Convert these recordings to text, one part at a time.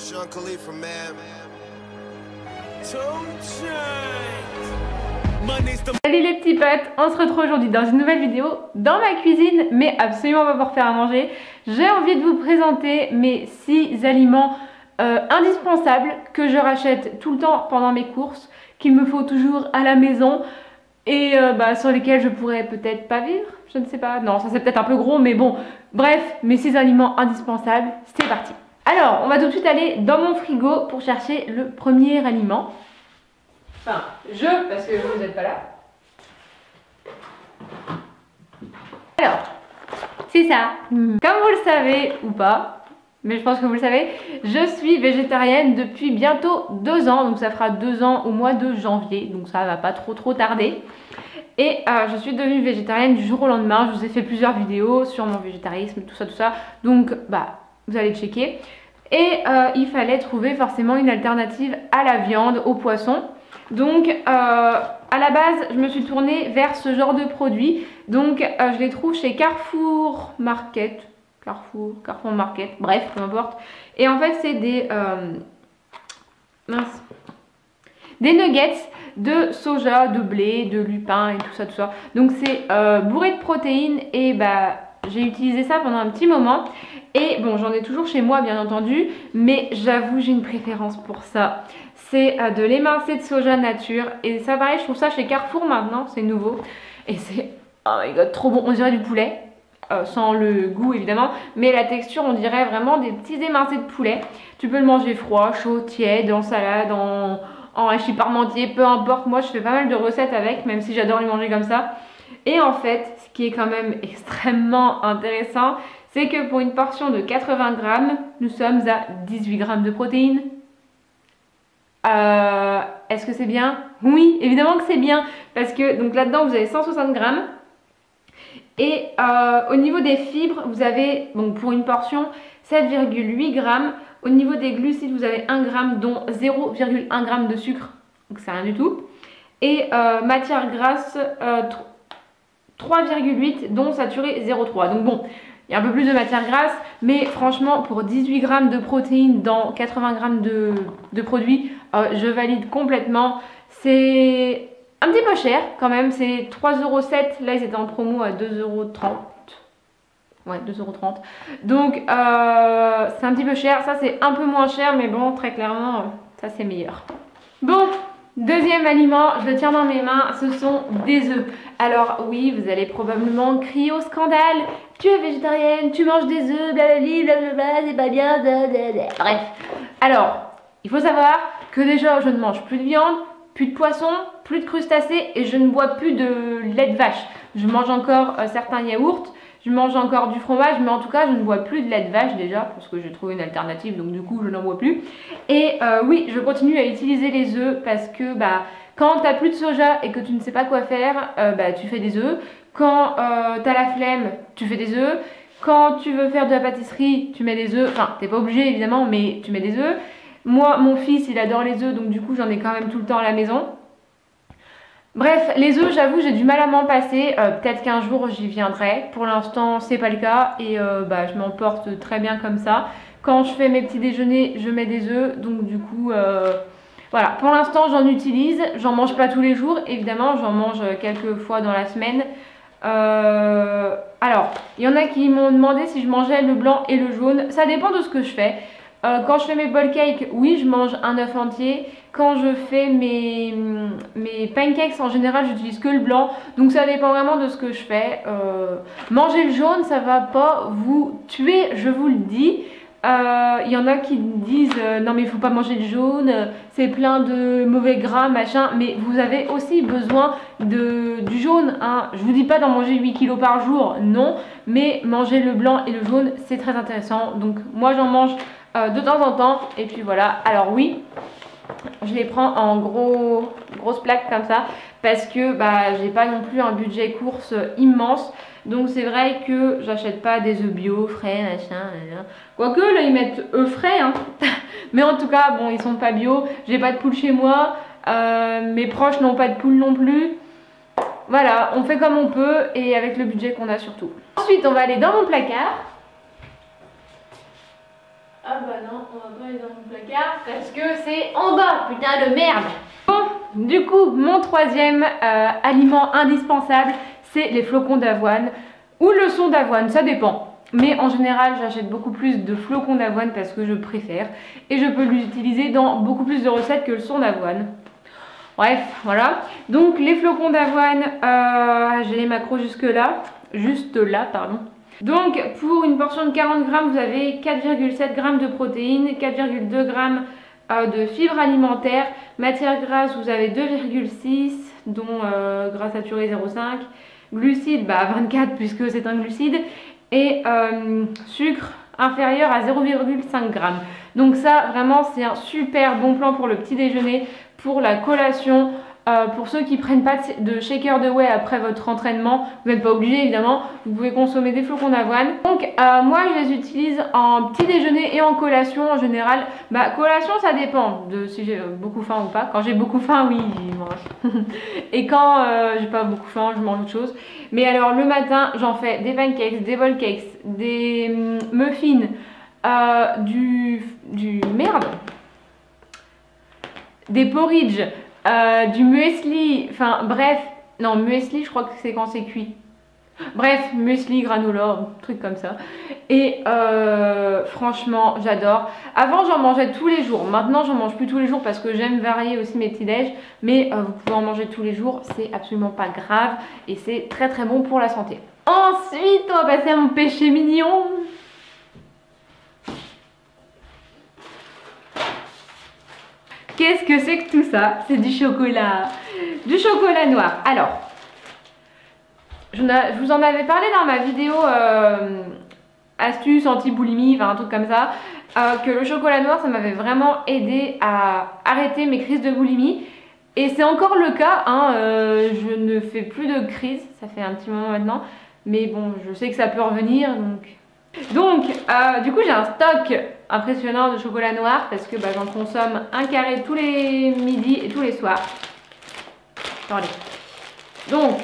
Sean Khalifa, man. Salut les petits potes, on se retrouve aujourd'hui dans une nouvelle vidéo dans ma cuisine, mais absolument pas pour faire à manger. J'ai envie de vous présenter mes 6 aliments indispensables que je rachète tout le temps pendant mes courses, qu'il me faut toujours à la maison et sur lesquels je pourrais peut-être pas vivre, je ne sais pas, non ça c'est peut-être un peu gros mais bon, bref, mes 6 aliments indispensables, c'est parti. Alors, on va tout de suite aller dans mon frigo pour chercher le premier aliment. Enfin, parce que vous n'êtes pas là. Alors, c'est ça. Comme vous le savez ou pas, mais je pense que vous le savez, je suis végétarienne depuis bientôt 2 ans. Donc ça fera 2 ans au mois de janvier. Donc ça va pas trop tarder. Et je suis devenue végétarienne du jour au lendemain. Je vous ai fait plusieurs vidéos sur mon végétarisme, tout ça. Donc, vous allez checker. Et il fallait trouver forcément une alternative à la viande, au poisson. Donc à la base je me suis tournée vers ce genre de produits. Donc je les trouve chez Carrefour Market, bref peu importe. Et en fait c'est des nuggets de soja, de blé, de lupin et tout ça. Donc c'est bourré de protéines et j'ai utilisé ça pendant un petit moment. Et bon, j'en ai toujours chez moi bien entendu, mais j'avoue j'ai une préférence pour ça. C'est de l'émincé de soja nature. Et ça pareil, je trouve ça chez Carrefour maintenant, c'est nouveau. Et c'est, oh my god, trop bon, on dirait du poulet. Sans le goût évidemment, mais la texture on dirait vraiment des petits émincés de poulet. Tu peux le manger froid, chaud, tiède, en salade, en hachis parmentier, peu importe. Moi je fais pas mal de recettes avec, même si j'adore les manger comme ça. Et en fait, ce qui est quand même extrêmement intéressant, c'est que pour une portion de 80 grammes, nous sommes à 18 grammes de protéines. Est-ce que c'est bien? Oui, évidemment que c'est bien, parce que donc là-dedans vous avez 160 grammes. Et au niveau des fibres, vous avez donc pour une portion 7,8 grammes. Au niveau des glucides, vous avez 1 gramme, dont 0,1 g de sucre, donc c'est rien du tout. Et matière grasse, 3,8, dont saturé 0,3. Donc bon, il y a un peu plus de matière grasse, mais franchement pour 18 grammes de protéines dans 80 grammes de produits, je valide complètement. C'est un petit peu cher quand même, c'est 3,07 €, là ils étaient en promo à 2,30 €. Ouais, 2,30 €. Donc c'est un petit peu cher, ça c'est un peu moins cher, mais bon, très clairement, ça c'est meilleur. Bon, deuxième aliment, je le tiens dans mes mains, ce sont des œufs. Alors oui, vous allez probablement crier au scandale. Tu es végétarienne, tu manges des œufs, blablabla, c'est pas bien, blablabla. Bref. Alors, il faut savoir que déjà, je ne mange plus de viande, plus de poisson, plus de crustacés et je ne bois plus de lait de vache. Je mange encore certains yaourts, je mange encore du fromage, mais en tout cas, je ne bois plus de lait de vache déjà parce que j'ai trouvé une alternative, donc du coup, je n'en bois plus. Et oui, je continue à utiliser les œufs parce que quand tu n'as plus de soja et que tu ne sais pas quoi faire, tu fais des œufs. Quand tu as la flemme, tu fais des œufs. Quand tu veux faire de la pâtisserie, tu mets des œufs. Enfin, t'es pas obligé évidemment, mais tu mets des œufs. Moi, mon fils, il adore les œufs, donc du coup, j'en ai quand même tout le temps à la maison. Bref, les œufs, j'avoue, j'ai du mal à m'en passer. Peut-être qu'un jour, j'y viendrai. Pour l'instant, c'est pas le cas et je m'en porte très bien comme ça. Quand je fais mes petits déjeuners, je mets des œufs, donc du coup... Voilà, pour l'instant j'en utilise, j'en mange pas tous les jours, évidemment, j'en mange quelques fois dans la semaine. Alors, il y en a qui m'ont demandé si je mangeais le blanc et le jaune, ça dépend de ce que je fais. Quand je fais mes bowl cakes, oui, je mange un œuf entier. Quand je fais mes pancakes, en général, j'utilise que le blanc. Donc ça dépend vraiment de ce que je fais. Manger le jaune, ça va pas vous tuer, je vous le dis. Il y en a qui disent non mais il faut pas manger le jaune, c'est plein de mauvais gras machin, mais vous avez aussi besoin du jaune, hein. Je vous dis pas d'en manger 8 kilos par jour, non, mais manger le blanc et le jaune c'est très intéressant. Donc moi j'en mange de temps en temps et puis voilà. Alors oui, je les prends en grosses plaques comme ça parce que j'ai pas non plus un budget course immense. Donc c'est vrai que j'achète pas des œufs bio, frais, machin. Quoique là ils mettent œufs frais, hein. Mais en tout cas, bon, ils sont pas bio. J'ai pas de poule chez moi. Mes proches n'ont pas de poule non plus. Voilà, on fait comme on peut et avec le budget qu'on a surtout. Ensuite, on va aller dans mon placard. Ah bah non, on va pas aller dans mon placard parce que c'est en bas, putain de merde. Bon, du coup, mon troisième aliment indispensable, c'est les flocons d'avoine ou le son d'avoine, ça dépend. Mais en général, j'achète beaucoup plus de flocons d'avoine parce que je préfère. Et je peux l'utiliser dans beaucoup plus de recettes que le son d'avoine. Bref, voilà. Donc les flocons d'avoine, j'ai les macros juste là, pardon. Donc pour une portion de 40 grammes, vous avez 4,7 grammes de protéines, 4,2 grammes de fibres alimentaires. Matière grasse, vous avez 2,6, dont gras saturé 0,5. Glucides, 24 puisque c'est un glucide. Et sucre inférieur à 0,5 g. Donc ça, vraiment, c'est un super bon plan pour le petit déjeuner, pour la collation. Pour ceux qui prennent pas de shaker de whey après votre entraînement, vous n'êtes pas obligé évidemment, vous pouvez consommer des flocons d'avoine. Donc moi je les utilise en petit déjeuner et en collation en général. Collation ça dépend de si j'ai beaucoup faim ou pas. Quand j'ai beaucoup faim, oui, je mange. Et quand j'ai pas beaucoup faim, je mange autre chose. Mais alors le matin, j'en fais des pancakes, des bowl cakes, des muffins, des porridge. Du muesli, enfin bref, non muesli je crois que c'est quand c'est cuit. Bref, muesli, granola, truc comme ça. Et franchement, j'adore. Avant, j'en mangeais tous les jours. Maintenant, j'en mange plus tous les jours parce que j'aime varier aussi mes petits-déj. Mais vous pouvez en manger tous les jours, c'est absolument pas grave. Et c'est très très bon pour la santé. Ensuite, on va passer à mon péché mignon. Qu'est-ce que c'est que tout ça? C'est du chocolat. Du chocolat noir. Alors, je vous en avais parlé dans ma vidéo astuce anti-boulimie, enfin un truc comme ça, que le chocolat noir, ça m'avait vraiment aidé à arrêter mes crises de boulimie. Et c'est encore le cas, hein, je ne fais plus de crise, ça fait un petit moment maintenant. Mais bon, je sais que ça peut revenir, donc du coup j'ai un stock impressionnant de chocolat noir parce que j'en consomme un carré tous les midis et tous les soirs. Attendez. Donc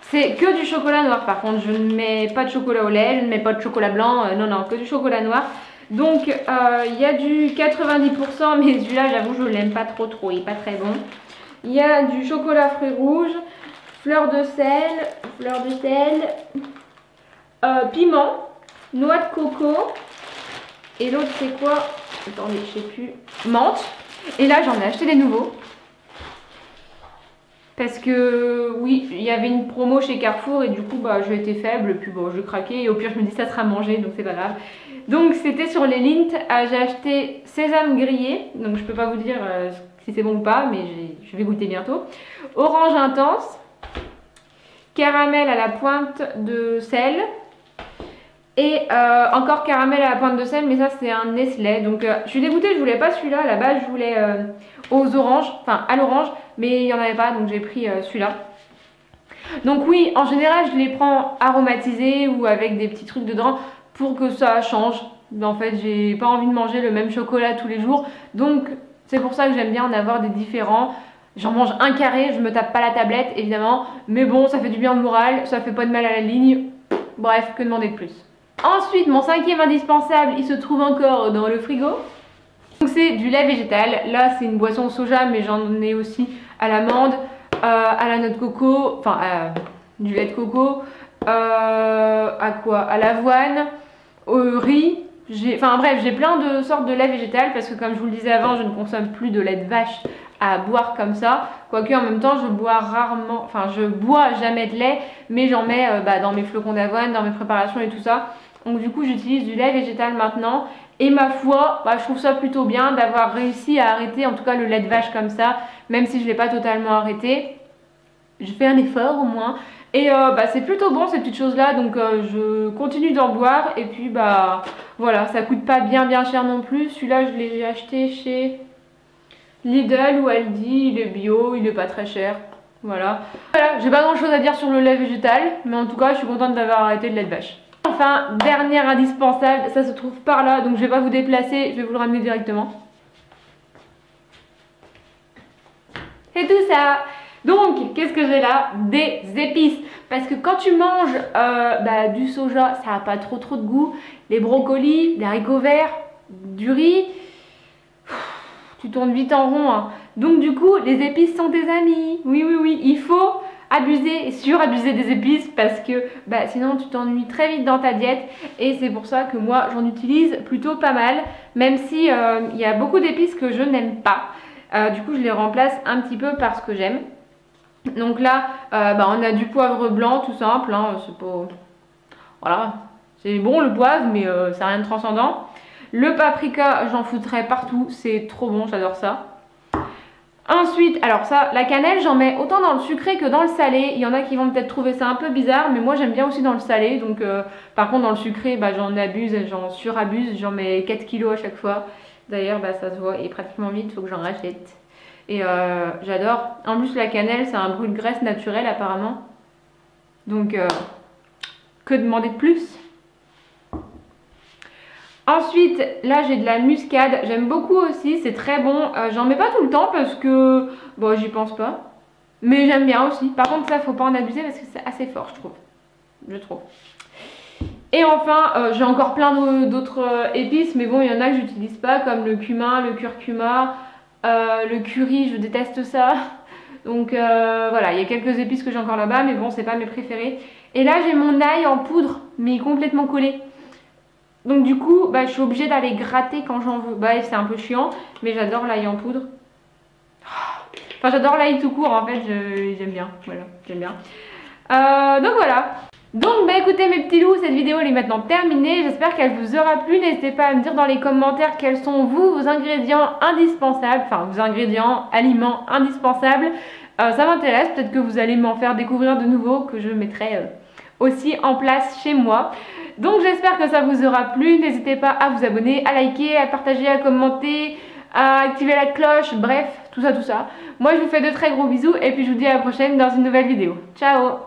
c'est que du chocolat noir, par contre je ne mets pas de chocolat au lait, je ne mets pas de chocolat blanc, non, que du chocolat noir. Donc il y a du 90%, mais celui-là j'avoue je l'aime pas trop, il est pas très bon. Il y a du chocolat fruits rouges, fleur de sel, piment, noix de coco, et l'autre c'est quoi? Attendez, je sais plus. Menthe. Et là j'en ai acheté des nouveaux. Parce que oui, il y avait une promo chez Carrefour et du coup je été faible, puis bon je craquais et au pire je me dis ça sera mangé donc c'est pas grave. Donc c'était sur les Lindt, j'ai acheté sésame grillé, donc je peux pas vous dire si c'est bon ou pas, mais je vais goûter bientôt. Orange intense, caramel à la pointe de sel. Et encore caramel à la pointe de sel, mais ça c'est un Nestlé. Donc je suis dégoûtée, je voulais pas celui-là. À la base je voulais aux oranges, enfin à l'orange, mais il n'y en avait pas, donc j'ai pris celui-là. Donc oui, en général je les prends aromatisés ou avec des petits trucs dedans pour que ça change. En fait j'ai pas envie de manger le même chocolat tous les jours. Donc c'est pour ça que j'aime bien en avoir des différents. J'en mange un carré, je me tape pas la tablette évidemment. Mais bon, ça fait du bien au moral, ça fait pas de mal à la ligne. Bref, que demander de plus? Ensuite, mon cinquième indispensable, il se trouve encore dans le frigo. Donc c'est du lait végétal. Là, c'est une boisson au soja, mais j'en ai aussi à l'amande, à la noix de coco, enfin du lait de coco, à quoi? À l'avoine, au riz. Enfin bref, j'ai plein de sortes de lait végétal parce que comme je vous le disais avant, je ne consomme plus de lait de vache à boire comme ça. Quoique en même temps, je bois jamais de lait, mais j'en mets dans mes flocons d'avoine, dans mes préparations et tout ça. Donc du coup j'utilise du lait végétal maintenant et ma foi je trouve ça plutôt bien d'avoir réussi à arrêter en tout cas le lait de vache comme ça, même si je ne l'ai pas totalement arrêté. Je fais un effort au moins et c'est plutôt bon ces petites choses là, donc je continue d'en boire et puis voilà, ça coûte pas bien cher non plus. Celui-là je l'ai acheté chez Lidl ou Aldi, il est bio, il est pas très cher. Voilà, j'ai pas grand chose à dire sur le lait végétal, mais en tout cas je suis contente d'avoir arrêté le lait de vache. Enfin, dernière indispensable, ça se trouve par là, donc je vais pas vous déplacer, je vais vous le ramener directement. C'est tout ça. Donc, qu'est-ce que j'ai là? Des épices. Parce que quand tu manges du soja, ça n'a pas trop de goût. Les brocolis, les haricots verts, du riz, tu tournes vite en rond. Hein. Donc du coup, les épices sont tes amis. Oui, il faut abuser et surabuser des épices parce que sinon tu t'ennuies très vite dans ta diète. Et c'est pour ça que moi, j'en utilise plutôt pas mal. Même si il y a beaucoup d'épices que je n'aime pas. Du coup, je les remplace un petit peu par ce que j'aime. Donc là, on a du poivre blanc tout simple. Hein, c'est pas... Voilà, c'est bon le poivre, mais ça n'a rien de transcendant. Le paprika, j'en foutrais partout, c'est trop bon, j'adore ça. Ensuite, alors ça, la cannelle, j'en mets autant dans le sucré que dans le salé. Il y en a qui vont peut-être trouver ça un peu bizarre, mais moi j'aime bien aussi dans le salé. Donc par contre dans le sucré, j'en abuse, j'en surabuse, j'en mets 4 kilos à chaque fois. D'ailleurs, ça se voit, et pratiquement vite, il faut que j'en rachète. Et j'adore. En plus, la cannelle, c'est un brûle graisse naturel apparemment. Donc, que demander de plus? Ensuite, là j'ai de la muscade, j'aime beaucoup aussi, c'est très bon. J'en mets pas tout le temps parce que, j'y pense pas. Mais j'aime bien aussi. Par contre, ça, faut pas en abuser parce que c'est assez fort, je trouve. Et enfin, j'ai encore plein d'autres épices, mais bon, il y en a que j'utilise pas, comme le cumin, le curcuma, le curry, je déteste ça. Donc voilà, il y a quelques épices que j'ai encore là-bas, mais bon, c'est pas mes préférés. Et là, j'ai mon ail en poudre, mais complètement collé. Donc du coup, je suis obligée d'aller gratter quand j'en veux. C'est un peu chiant, mais j'adore l'ail en poudre. Enfin, j'adore l'ail tout court, en fait, j'aime bien. Voilà, j'aime bien. Donc voilà. Donc écoutez mes petits loups, cette vidéo elle est maintenant terminée. J'espère qu'elle vous aura plu. N'hésitez pas à me dire dans les commentaires quels sont vos ingrédients indispensables. Enfin, vos ingrédients, aliments indispensables. Ça m'intéresse, peut-être que vous allez m'en faire découvrir de nouveaux que je mettrai aussi en place chez moi. Donc j'espère que ça vous aura plu. N'hésitez pas à vous abonner, à liker, à partager, à commenter, à activer la cloche, bref, tout ça. Moi je vous fais de très gros bisous et puis je vous dis à la prochaine dans une nouvelle vidéo. Ciao!